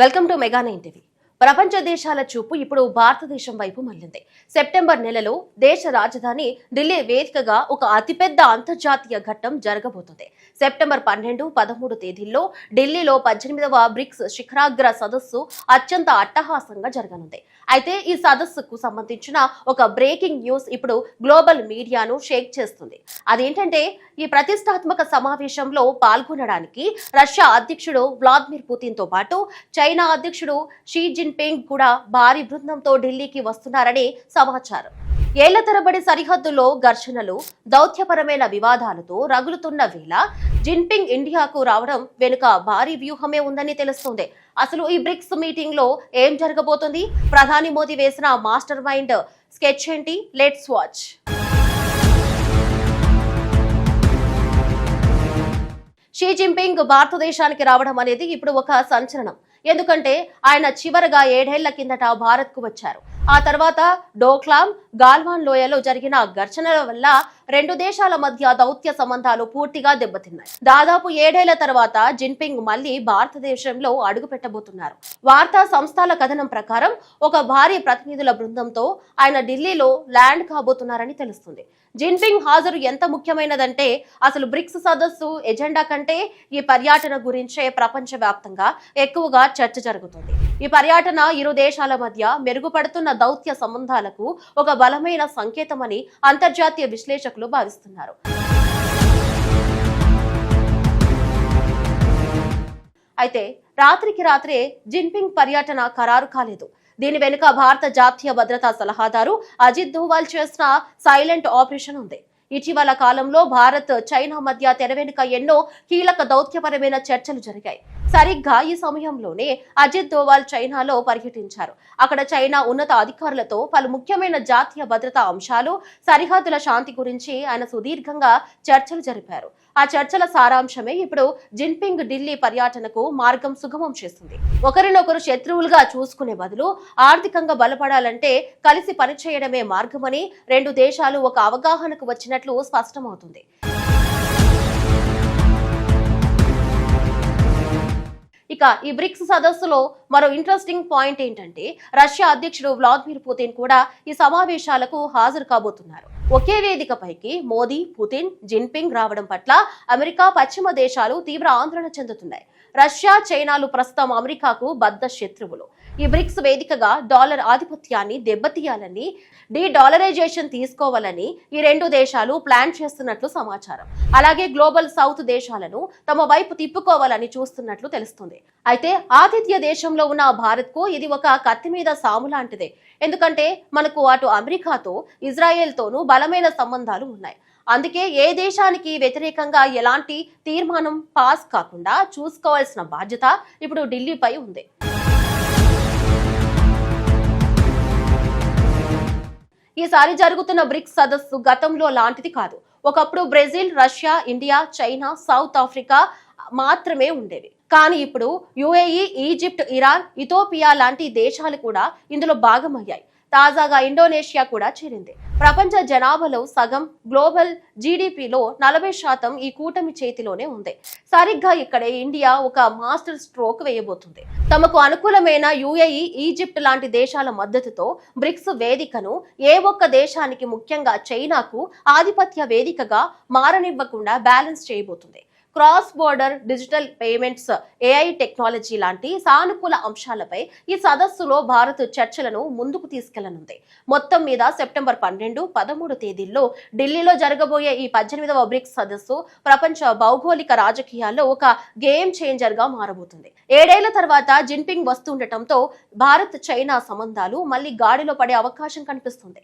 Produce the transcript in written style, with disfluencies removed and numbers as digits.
Welcome to mega 9 TV. ప్రపంచ దేశాల చూపు ఇప్పుడు భారతదేశం వైపు మళ్లింది. సెప్టెంబర్ నెలలో దేశ రాజధాని ఢిల్లీ వేదికగా ఒక అతిపెద్ద అంతర్జాతీయ ఘట్టం జరగబోతుంది. సెప్టెంబర్ 12, 13 తేదీల్లో ఢిల్లీలో 18వ బ్రిక్స్ శిఖరాగ్ర సదస్సు అత్యంత అట్టహాసంగా జరగనుంది. అయితే ఈ సదస్సుకు సంబంధించిన ఒక బ్రేకింగ్ న్యూస్ ఇప్పుడు గ్లోబల్ మీడియాను షేక్ చేస్తుంది. అదేంటంటే ఈ ప్రతిష్టాత్మక సమావేశంలో పాల్గొనడానికి రష్యా అధ్యక్షుడు వ్లాదిమిర్ పుతిన్ తో పాటు చైనా అధ్యక్షుడు షీ జిన్పింగ్ కూడా భారీ బృందంతో ఢిల్లీకి వస్తున్నారని సమాచారం. ఏళ్ల తరబడి సరిహద్దులో ఘర్షణలు, దౌత్యపరమైన వివాదాలతో రగులుతున్న వేళ జిన్పింగ్ ఇండియాకు రావడం వెనుక భారీ వ్యూహమే ఉందని తెలుస్తోంది. అసలు ఈ బ్రిక్స్ మీటింగ్ లో ఏం జరగబోతుంది? ప్రధాని మోదీ వేసిన మాస్టర్ మైండ్ స్కెచ్ ఏంటి? Let's watch. షీ జిన్పింగ్ భారతదేశానికి రావడం అనేది ఇప్పుడు ఒక సంచలనం. ఎందుకంటే ఆయన చివరగా 7 ఏళ్ల కిందట భారత్ కు వచ్చారు. ఆ తర్వాత డోక్లాం, గాల్వాన్ లోయలో జరిగిన ఘర్షణల వల్ల రెండు దేశాల మధ్య దౌత్య సంబంధాలు పూర్తిగా దెబ్బతిన్నాయి. దాదాపు 7 ఏళ్ల తర్వాత జిన్పింగ్ మళ్లీ భారతదేశంలో అడుగు పెట్టబోతున్నారు. వార్తా సంస్థల కథనం ప్రకారం ఒక భారీ ప్రతినిధుల బృందంతో ఆయన ఢిల్లీలో ల్యాండ్ కాబోతున్నారని తెలుస్తుంది. జిన్పింగ్ హాజరు ఎంత ముఖ్యమైనదంటే అసలు బ్రిక్స్ సదస్సు ఎజెండా కంటే ఈ పర్యటన గురించే ప్రపంచ వ్యాప్తంగా ఎక్కువగా చర్చ జరుగుతుంది. ఈ పర్యటన ఇరు దేశాల మధ్య మెరుగుపడుతున్న దౌత్య సంబంధాలకు ఒక బలమైన సంకేతమని అంతర్జాతీయ విశ్లేషకులు భావిస్తున్నారు. అయితే రాత్రికి రాత్రే జిన్పింగ్ పర్యటన ఖరారు కాలేదు. దీని వెనుక భారత జాతీయ భద్రతా సలహాదారు అజిత్ దోవాల్ చేసిన సైలెంట్ ఆపరేషన్ ఉంది. ఇటీవల కాలంలో భారత్, చైనా మధ్య తెర వెనుక ఎన్నో కీలక దౌత్యపరమైన చర్చలు జరిగాయి. సరిగ్గా ఈ సమయంలోనే అజిత్ దోవాల్ చైనాలో పర్యటించారు. అక్కడ చైనా ఉన్నత అధికారులతో పలు ముఖ్యమైన జాతీయ భద్రతా అంశాలు, సరిహద్దుల శాంతి గురించి ఆయన సుదీర్ఘంగా చర్చలు జరిపారు. ఆ చర్చల సారాంశమే ఇప్పుడు జిన్పింగ్ ఢిల్లీ పర్యటనకు మార్గం సుగమం చేస్తుంది. ఒకరినొకరు శత్రువులుగా చూసుకునే బదులు ఆర్థికంగా బలపడాలంటే కలిసి పనిచేయడమే మార్గమని రెండు దేశాలు ఒక అవగాహనకు వచ్చినట్లు స్పష్టమవుతుంది. ఇక ఈ బ్రిక్స్ సదస్సులో మరో ఇంట్రెస్టింగ్ పాయింట్ ఏంటంటే రష్యా అధ్యక్షుడు వ్లాదిమిర్ పుతిన్ కూడా ఈ సమావేశాలకు హాజరు కాబోతున్నారు. ఒకే వేదికపైకి మోదీ, పుతిన్, జిన్పింగ్ రావడం పట్ల అమెరికా, పశ్చిమ దేశాలు తీవ్ర ఆందోళన చెందుతున్నాయి. రష్యా, చైనాలు ప్రస్తుతం అమెరికాకు బద్ధ శత్రువులు. ఈ బ్రిక్స్ వేదికగా డాలర్ ఆధిపత్యాన్ని దెబ్బతీయాలని, డీ-డాలరైజేషన్ తీసుకోవాలని ఈ రెండు దేశాలు ప్లాన్ చేస్తున్నట్లు సమాచారం. అలాగే గ్లోబల్ సౌత్ దేశాలను తమ వైపు తిప్పుకోవాలని చూస్తున్నట్లు తెలుస్తుంది. అయితే ఆతిథ్య దేశంలో ఉన్న భారత్ కు ఇది ఒక కత్తి మీద సాము లాంటిదే. ఎందుకంటే మనకు అటు అమెరికాతో, ఇజ్రాయెల్ తోనూ బలమైన సంబంధాలు ఉన్నాయి. అందుకే ఏ దేశానికి వ్యతిరేకంగా ఎలాంటి తీర్మానం పాస్ కాకుండా చూసుకోవాల్సిన బాధ్యత ఇప్పుడు ఢిల్లీపై ఉంది. ఈసారి జరుగుతున్న బ్రిక్స్ సదస్సు గతంలో లాంటిది కాదు. ఒకప్పుడు Brazil, Russia, India, China, south Africa మాత్రమే ఉండేవి. కానీ ఇప్పుడు యుఏఈ, ఈజిప్ట్, ఇరాన్, ఇథియోపియా లాంటి దేశాలు కూడా ఇందులో భాగమయ్యాయి. తాజాగా ఇండోనేషియా కూడా చేరింది. ప్రపంచ జనాభాలో సగం, గ్లోబల్ జీడీపీలో 40% ఈ కూటమి చేతిలోనే ఉంది. సరిగ్గా ఇక్కడే ఇండియా ఒక మాస్టర్ స్ట్రోక్ వేయబోతుంది. తమకు అనుకూలమైన యుఏఈ, ఈజిప్ట్ లాంటి దేశాల మద్దతుతో బ్రిక్స్ వేదికను ఏ ఒక్క దేశానికి, ముఖ్యంగా చైనాకు ఆధిపత్య వేదికగా మారనివ్వకుండా బ్యాలెన్స్ చేయబోతుంది. Cross border digital payments, AI technology లాంటి సానుకూల అంశాలపై ఈ సదస్సులో భారత్ చర్చలను ముందుకు తీసుకెళ్లనుంది. మొత్తం మీద సెప్టెంబర్ 12, 13 తేదీల్లో ఢిల్లీలో జరగబోయే ఈ 18వ బ్రిక్స్ సదస్సు ప్రపంచ భౌగోళిక రాజకీయాల్లో ఒక గేమ్ చేంజర్ గా మారబోతుంది. 7 ఏళ్ల తర్వాత జిన్పింగ్ వస్తుండటంతో భారత్, చైనా సంబంధాలు మళ్లీ గాడిలో పడే అవకాశం కనిపిస్తుంది.